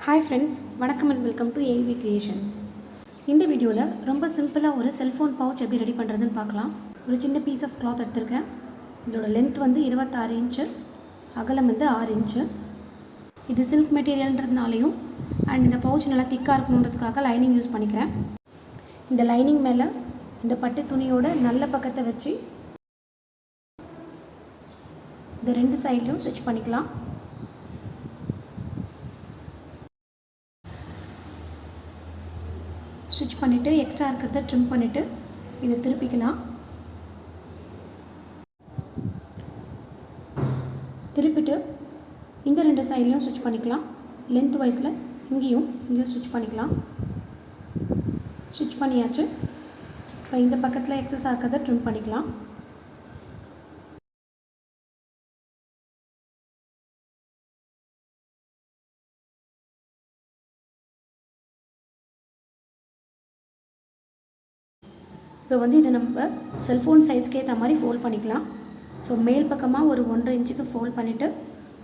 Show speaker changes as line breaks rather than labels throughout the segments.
Hi friends, வணக்கம் and welcome to AV Creations. இந்த வீடியோவில் ரொம்ப சிம்பிளாக ஒரு செல்ஃபோன் பவுச் எப்படி ரெடி பண்ணுறதுன்னு பார்க்கலாம். ஒரு சின்ன பீஸ் ஆஃப் கிளாத் எடுத்திருக்கேன். இதோட லென்த் வந்து 26 இன்ச்சு, அகலம் வந்து 6 இன்ச்சு. இது சில்க் மெட்டீரியல்ன்றதுனாலையும் அண்ட் இந்த பவுச் நல்லா திக்காக இருக்கணுன்றதுக்காக லைனிங் யூஸ் பண்ணிக்கிறேன். இந்த லைனிங் மேலே இந்த பட்டு துணியோட நல்ல பக்கத்தை வச்சு இந்த ரெண்டு சைட்லையும் ஸ்டிச் பண்ணிக்கலாம். ஸ்டிச் பண்ணிவிட்டு எக்ஸ்ட்ரா இருக்கிறத ட்ரிம் பண்ணிவிட்டு இதை திருப்பிக்கலாம். திருப்பிட்டு இந்த ரெண்டு சைட்லையும் ஸ்டிச் பண்ணிக்கலாம். லென்த் வைஸில் இங்கேயும் ஸ்டிச் பண்ணிக்கலாம். ஸ்டிச் பண்ணியாச்சு. இப்போ இந்த பக்கத்தில் எக்ஸஸ் இருக்கிறத ட்ரிம் பண்ணிக்கலாம். இப்போ வந்து இதை நம்ம செல்ஃபோன் சைஸ்க்கு ஏற்ற மாதிரி ஃபோல்ட் பண்ணிக்கலாம். ஸோ மேல் பக்கமாக ஒரு 1.5 இன்ச்சுக்கு ஃபோல்ட் பண்ணிவிட்டு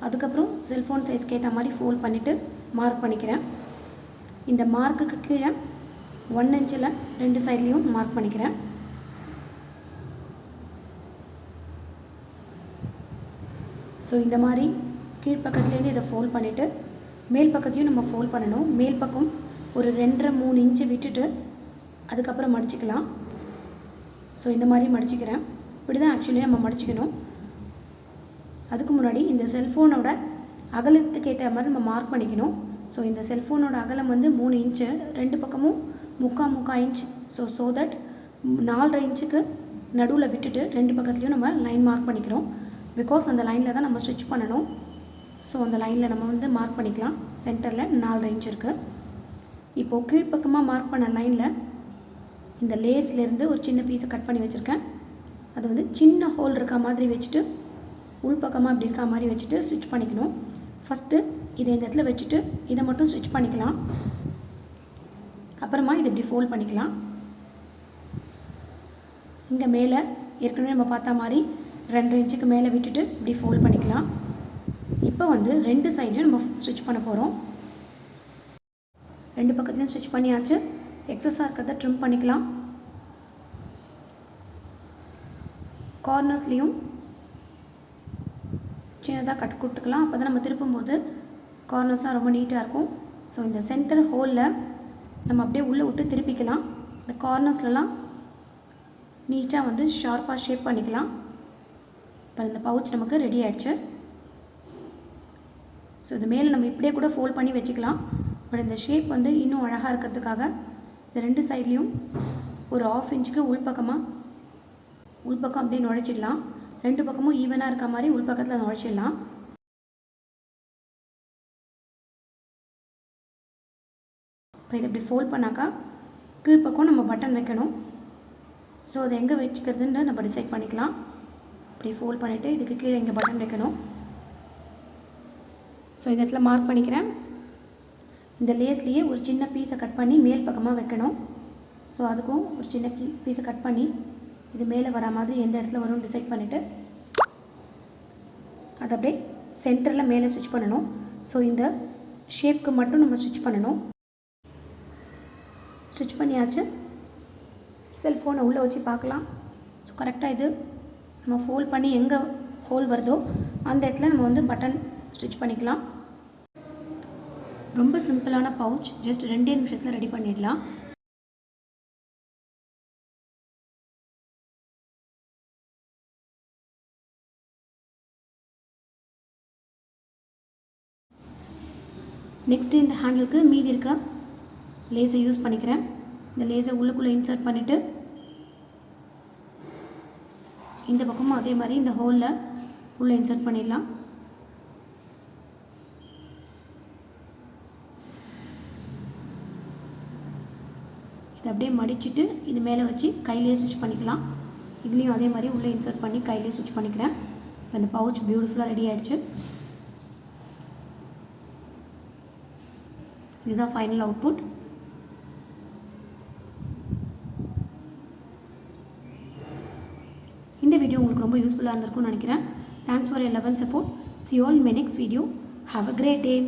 அதுக்கப்புறம் செல்ஃபோன் சைஸ்க்கு ஏற்ற மாதிரி ஃபோல்ட் பண்ணிவிட்டு மார்க் பண்ணிக்கிறேன். இந்த மார்க்குக்கு கீழே 1 இன்ச்சில் ரெண்டு சைட்லேயும் மார்க் பண்ணிக்கிறேன். ஸோ இந்த மாதிரி கீழ்ப்பக்கத்துலேருந்து இதை ஃபோல்ட் பண்ணிவிட்டு மேல் பக்கத்தையும் நம்ம ஃபோல்ட் பண்ணணும். மேல் பக்கம் ஒரு 2.5-3 இன்ச்சு விட்டுட்டு அதுக்கப்புறம் மடிச்சிக்கலாம். ஸோ இந்த மாதிரி மடிச்சிக்கிறேன். இப்படி தான் ஆக்சுவலி நம்ம மடிச்சிக்கணும். அதுக்கு முன்னாடி இந்த செல்ஃபோனோட அகலத்துக்கு ஏற்ற மாதிரி நம்ம மார்க் பண்ணிக்கணும். ஸோ இந்த செல்ஃபோனோட அகலம் வந்து 3 இன்ச்சு, ரெண்டு பக்கமும் முக்கால் இன்ச். ஸோ தட் 4.5 இன்ச்சுக்கு நடுவில் விட்டுட்டு ரெண்டு பக்கத்துலேயும் நம்ம லைன் மார்க் பண்ணிக்கிறோம். பிகாஸ் அந்த லைனில் தான் நம்ம ஸ்டிச் பண்ணணும். ஸோ அந்த லைனில் நம்ம வந்து மார்க் பண்ணிக்கலாம். சென்டரில் 4.5 இன்ச் இருக்குது. இப்போது கீழ்ப்பக்கமாக மார்க் பண்ண லைனில் இந்த லேஸ்லேருந்து ஒரு சின்ன பீஸை கட் பண்ணி வச்சுருக்கேன். அது வந்து சின்ன ஹோல் இருக்க மாதிரி வச்சுட்டு உள்பக்கமாக இப்படி இருக்க மாதிரி வச்சுட்டு ஸ்டிச் பண்ணிக்கணும். ஃபஸ்ட்டு இதை இந்த இடத்துல வச்சுட்டு இதை மட்டும் ஸ்டிச் பண்ணிக்கலாம். அப்புறமா இதை இப்படி ஃபோல்ட் பண்ணிக்கலாம். இங்கே மேலே ஏற்கனவே நம்ம பார்த்த மாதிரி 2.5 இன்ச்சுக்கு மேலே விட்டுட்டு இப்படி ஃபோல்ட் பண்ணிக்கலாம். இப்போ வந்து ரெண்டு சைட்லையும் நம்ம ஸ்டிச் பண்ண போகிறோம். ரெண்டு பக்கத்துலையும் ஸ்டிச் பண்ணியாச்சு. எக்ஸஸாக இருக்கிறத ட்ரிம் பண்ணிக்கலாம். கார்னர்ஸ்லேயும் சின்னதாக கட் கொடுத்துக்கலாம். அப்போ தான் நம்ம திருப்பும்போது கார்னர்ஸ்லாம் ரொம்ப நீட்டாக இருக்கும். ஸோ இந்த சென்டர் ஹோலில் நம்ம அப்படியே உள்ளே விட்டு திருப்பிக்கலாம். இந்த கார்னர்ஸ்லாம் நீட்டாக வந்து ஷார்ப்பாக ஷேப் பண்ணிக்கலாம். இப்போ இந்த பவுச் நமக்கு ரெடி ஆகிடுச்சு. ஸோ இது மேலே நம்ம இப்படியே கூட ஃபோல்ட் பண்ணி வச்சுக்கலாம். பட் இந்த ஷேப் வந்து இன்னும் அழகாக இருக்கிறதுக்காக இந்த ரெண்டு சைட்லேயும் ஒரு 1/2 இன்ச்சுக்கு உள்பக்கம் அப்படியே நுழைச்சிடலாம். ரெண்டு பக்கமும் ஈவனாக இருக்க மாதிரி உள்பக்கத்தில் நுழைச்சிடலாம். இப்போ இதை இப்படி ஃபோல்ட் பண்ணாக்கா கீழ்ப்பக்கம் நம்ம பட்டன் வைக்கணும். ஸோ அதை எங்கே வச்சுக்கிறதுன்னு நம்ம டிசைட் பண்ணிக்கலாம். இப்படி ஃபோல்ட் பண்ணிவிட்டு இதுக்கு கீழே இங்கே பட்டன் வைக்கணும். ஸோ இந்த இடத்துல மார்க் பண்ணிக்கிறேன். இந்த லேஸ்லேயே ஒரு சின்ன பீஸை கட் பண்ணி மேல் பக்கமாக வைக்கணும். ஸோ அதுக்கும் ஒரு சின்ன பீஸை கட் பண்ணி இது மேலே வர மாதிரி எந்த இடத்துல வரும்னு டிசைட் பண்ணிவிட்டு அதை அப்படியே சென்டரில் மேலே ஸ்டிச் பண்ணணும். ஸோ இந்த ஷேப்க்கு மட்டும் நம்ம ஸ்டிச் பண்ணணும். ஸ்டிச் பண்ணியாச்சு. செல்ஃபோனை உள்ளே வச்சு பார்க்கலாம். ஸோ கரெக்டாக இது நம்ம ஃபோல்ட் பண்ணி எங்கே ஹோல் வருதோ அந்த இடத்துல நம்ம வந்து பட்டன் ஸ்டிச் பண்ணிக்கலாம். ரொம்ப சிம்பிளான பவுச், ஜஸ்ட் 2 நிமிஷத்தில் ரெடி பண்ணிடலாம். நெக்ஸ்ட்டு இந்த ஹேண்டிலுக்கு மீதி இருக்க லேஸை யூஸ் பண்ணிக்கிறேன். இந்த லேஸை உள்ளுக்குள்ளே இன்சர்ட் பண்ணிவிட்டு இந்த பக்கமும் அதே மாதிரி இந்த ஹோலில் உள்ளே இன்சர்ட் பண்ணிடலாம். இதை அப்படியே மடிச்சுட்டு இது மேலே வச்சு கையிலே ஸ்டிச் பண்ணிக்கலாம். இதுலேயும் அதே மாதிரி உள்ளே இன்சர்ட் பண்ணி கையிலே ஸ்டிச் பண்ணிக்கிறேன். இப்போ இந்த பவுச் பியூட்டிஃபுல்லாக ரெடி ஆகிடுச்சு. இதுதான் ஃபைனல் அவுட்புட். இந்த வீடியோ உங்களுக்கு ரொம்ப யூஸ்ஃபுல்லாக இருந்திருக்கும்னு நினைக்கிறேன். Thanks for your love and support. See you all in my next video. Have a great day.